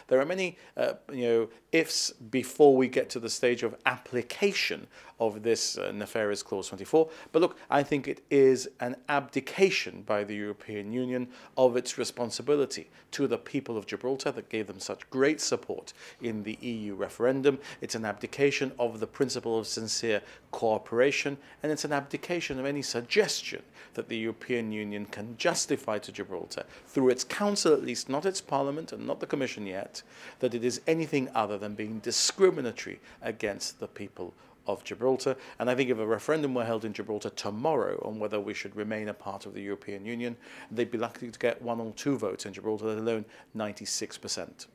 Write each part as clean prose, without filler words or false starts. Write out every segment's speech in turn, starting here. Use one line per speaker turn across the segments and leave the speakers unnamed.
There are many ifs before we get to the stage of application of this nefarious Clause 24. But look, I think it is an abdication by the European Union of its responsibility to the people of Gibraltar that gave them such great support in the EU referendum. It's an abdication of the principle of sincere cooperation, and it's an abdication of any suggestion that the European Union can justify to Gibraltar, through its Council at least, not its Parliament and not the Commission yet, that it is anything other than being discriminatory against the people of Gibraltar. And I think if a referendum were held in Gibraltar tomorrow on whether we should remain a part of the European Union, they'd be likely to get 1 or 2 votes in Gibraltar, let alone 96%.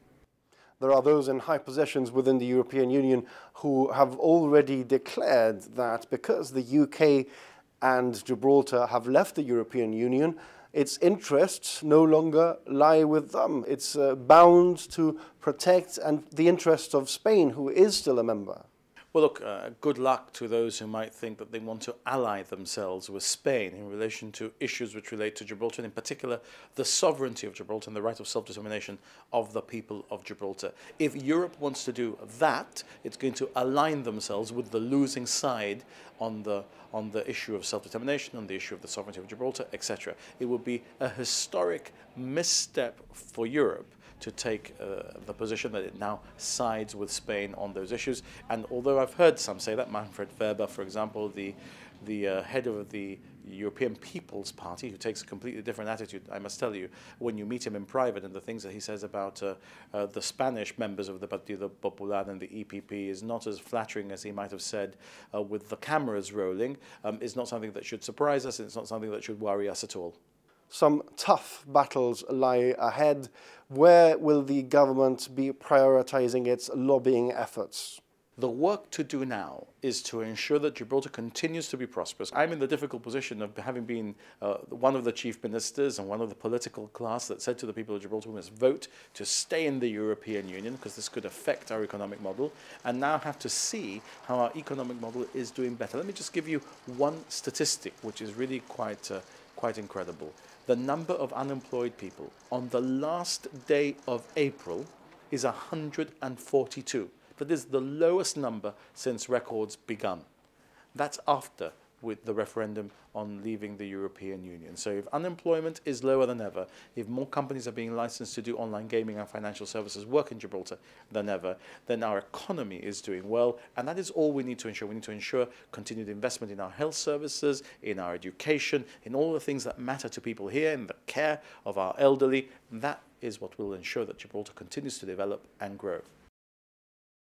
There are those in high positions within the European Union who have already declared that because the UK and Gibraltar have left the European Union, its interests no longer lie with them. It's bound to protect the interests of Spain, who is still a member.
Well, look, good luck to those who might think that they want to ally themselves with Spain in relation to issues which relate to Gibraltar, and in particular the sovereignty of Gibraltar and the right of self-determination of the people of Gibraltar. If Europe wants to do that, it's going to align themselves with the losing side on the issue of self-determination, on the issue of the sovereignty of Gibraltar, etc. It would be a historic misstep for Europe to take the position that it now sides with Spain on those issues. And although I've heard some say that, Manfred Weber, for example, the head of the European People's Party, who takes a completely different attitude, I must tell you, when you meet him in private, and the things that he says about the Spanish members of the Partido Popular and the EPP is not as flattering as he might have said with the cameras rolling, is not something that should surprise us, and it's not something that should worry us at all.
Some tough battles lie ahead. Where will the government be prioritizing its lobbying efforts?
The work to do now is to ensure that Gibraltar continues to be prosperous. I'm in the difficult position of having been one of the chief ministers and one of the political class that said to the people of Gibraltar, we must vote to stay in the European Union because this could affect our economic model, and now have to see how our economic model is doing better. Let me just give you one statistic which is really quite incredible. The number of unemployed people on the last day of April is 142. That is the lowest number since records begun. That's after with the referendum on leaving the European Union. So if unemployment is lower than ever, if more companies are being licensed to do online gaming and financial services work in Gibraltar than ever, then our economy is doing well, and that is all we need to ensure. We need to ensure continued investment in our health services, in our education, in all the things that matter to people here, in the care of our elderly. That is what will ensure that Gibraltar continues to develop and grow.